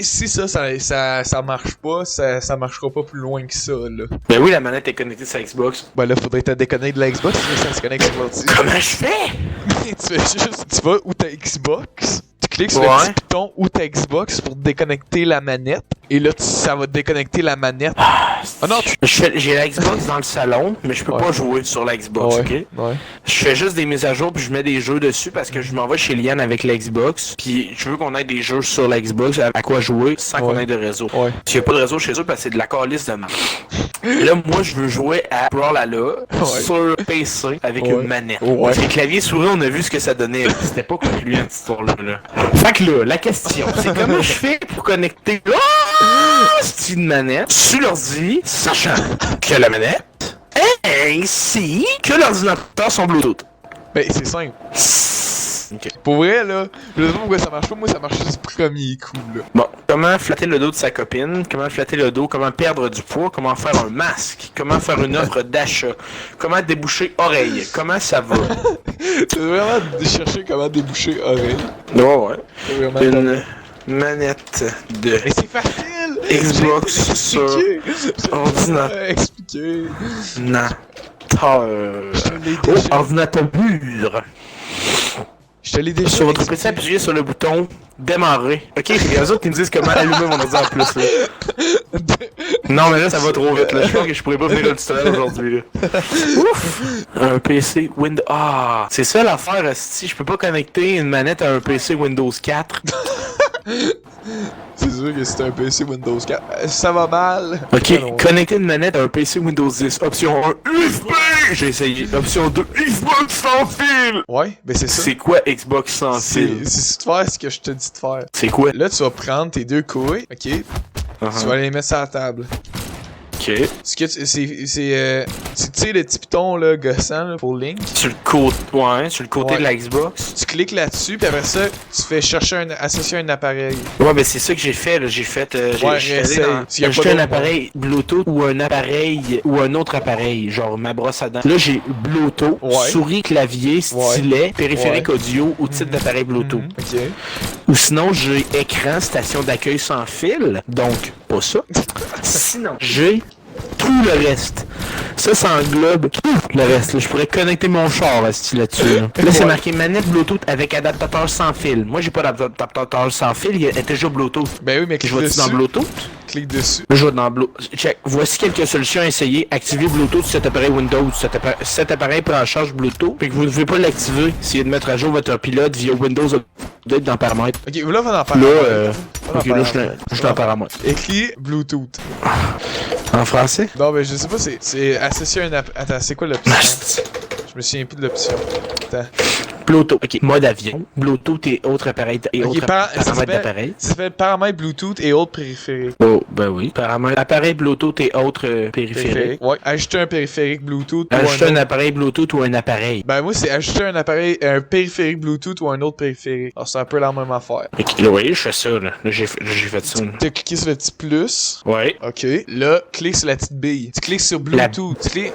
si ça marche pas, ça marchera pas plus loin que ça, là. Ben oui, la manette est connectée sur Xbox. Ben là, faudrait te déconnecter de la Xbox, mais ça se connecte sur l'ordi. Comment je fais? Tu vas où ta Xbox, tu cliques sur le petit piton ou ta Xbox pour déconnecter la manette, et là, ça va déconnecter la manette. Ah non, j'ai la Xbox dans le salon, mais je peux pas jouer sur la Xbox, ok? Ouais. Je fais juste des mises à jour puis je mets des jeux dessus parce que je m'en vais chez Liane avec la Xbox, puis je veux qu'on ait des jeux sur la Xbox à quoi jouer sans qu'on ait de réseau. Ouais. S'il y a pas de réseau chez eux, parce que c'est de la calice de marde. Là, moi, je veux jouer à Brawlhalla sur PC avec une manette. Parce que clavier souris, on a vu ce que ça donnait. C'était pas concluant cette histoire-là. Fait que là, la question, c'est comment je fais pour connecter c'est une manette sur l'ordi, sachant que la manette ainsi que l'ordinateur sont Bluetooth. Ben, c'est simple. Okay. Pour vrai, là, je sais pas pourquoi ça marche pas, moi ça marche juste du premier coup, là. Bon, comment flatter le dos de sa copine, comment flatter le dos, comment perdre du poids, comment faire un masque, comment faire une offre d'achat, comment déboucher oreille, comment ça va? Tu veux vraiment chercher comment déboucher oreille? Ouais. Une manette de... Mais c'est facile! Xbox sur ordinateur. Expliquer. Ordinateur mûr. Je te l'ai déjà sur votre PC, appuyez sur le bouton démarrer. Ok, il y a eux autres qui me disent comment allumer mon ordi en plus. Là. Non, mais là, ça va trop vite. Là. Je pense que je pourrais pas venir le tutoriel aujourd'hui. Ouf! Un PC Windows... Ah! C'est ça l'affaire, si je peux pas connecter une manette à un PC Windows 4. C'est sûr que c'est un PC Windows 4. Ça va mal. Ok, connecter une manette à un PC Windows 10. Option 1, USB! J'ai essayé. Option 2, Xbox sans fil! Ouais, ben c'est ça. C'est quoi Xbox sans fil? C'est de faire ce que je te dis de faire. C'est quoi? Là, tu vas prendre tes deux couilles, ok? Tu vas les mettre sur la table. Ok. Ce que tu sais le petit piton là, gossant là, pour Link. Sur le côté, sur le côté de la Xbox. Tu cliques là-dessus, puis après ça, tu fais chercher associer un appareil. Ouais, ben c'est ça que j'ai fait. Là. J'ai acheté un appareil Bluetooth ou un appareil ou un autre appareil, genre ma brosse à dents. Là, j'ai Bluetooth, souris, clavier, stylet, périphérique audio ou type d'appareil Bluetooth. Ok. Ou sinon, j'ai écran, station d'accueil sans fil, donc pas ça. Sinon, j'ai tout le reste. Ça englobe tout le reste. Là. Je pourrais connecter mon char là-dessus. Là, c'est marqué manette Bluetooth avec adaptateur sans fil. Moi, j'ai pas d'adaptateur sans fil. Il est déjà Bluetooth. Ben oui, mais je vais-tu dans Bluetooth? Clique dessus. Je vais dans Bluetooth. Check. Voici quelques solutions à essayer. Activer Bluetooth sur cet appareil Windows. Cet appareil prend en charge Bluetooth. Fait que vous ne devez pas l'activer. Essayez de mettre à jour votre pilote via Windows Update dans paramètres. Ok, là, on va en parler. Là, je suis dans paramètres. Écrit Bluetooth. En français? Non, mais je sais pas, c'est associé à un Attends, c'est quoi l'option? Je me souviens plus de l'option. Attends. Bluetooth. Ok, mode avion. Bluetooth et autres appareils paramètres d'appareil. Ça s'appelle paramètres Bluetooth et autres périphériques. Oh, ben oui. Paramètres. Appareil Bluetooth et autres périphériques. Ouais. Ajouter un périphérique Bluetooth ajouter un appareil Bluetooth ou un appareil. Ben moi, c'est ajouter un périphérique Bluetooth ou un autre périphérique. Alors, c'est un peu la même affaire. Ok, là, oui, je fais ça, là. Là, j'ai fait ça. Tu as cliqué sur le petit plus. Ouais. Ok. Là, clique sur la petite bille. Tu cliques sur Bluetooth. Tu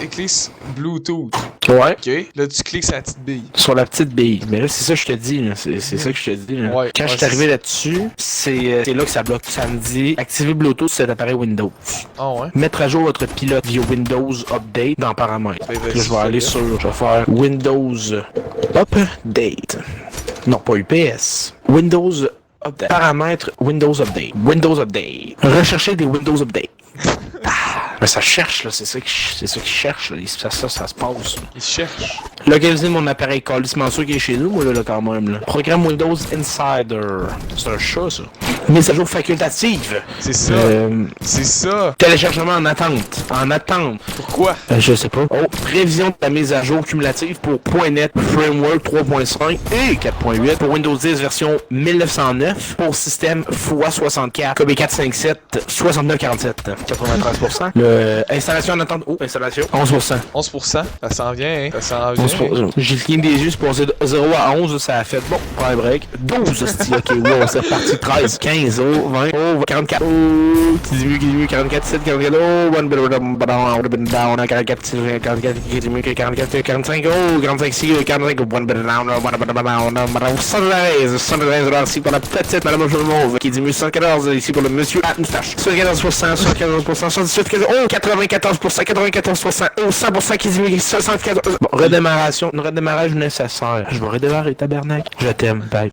cliques sur Bluetooth. Ouais. Ok. Là, tu cliques sur la petite bille. Sur la petite bille. Mais là, c'est ça que je te dis, là. C'est ça que je te dis, là. Ouais. Quand je suis arrivé là-dessus, c'est là que ça bloque. Ça me dit activer Bluetooth sur cet appareil Windows. Ah ouais. Mettre à jour votre pilote via Windows Update dans paramètres. Là, je vais aller sur. Je vais faire Windows Update. Non, pas UPS. Windows Update. Paramètres Windows Update. Windows Update. Rechercher des Windows Update. Mais ça cherche, là, c'est ça qui cherche, là. Ça se passe. Il cherche. Localiser mon appareil calissement sûr qui est chez nous, moi, là, quand même, là. Programme Windows Insider. C'est un chat, ça. Mise à jour facultative. C'est ça. C'est ça. Téléchargement en attente. En attente. Pourquoi? Je sais pas. Oh, prévision de la mise à jour cumulative pour .NET Framework 3.5 et 4.8 pour Windows 10 version 1909 pour système x64 KB457 6947 93%. Installation en attente. Oh, installation. 11%. 11%. Ça s'en vient, hein. Ça s'en vient. 11%. J'ai le cligné des yeux, c'est passé de 0 à 11, ça a fait bon, prends un break. 12, hostie, ok, wow, c'est reparti. 13, 15, 20, 44, qui diminue, 44, 7, 44, one bit down, 44, 44, 45, 45, 6, 45, one bit down, 113, ici pour la petite madame Mauve, qui diminue 114, ici pour le monsieur à moustache. 74%, 78, 94%, 94%, 100% qui diminue, 74%. Bon, redémarrage nécessaire. Je vais redémarrer, tabernacle. Je t'aime, bye.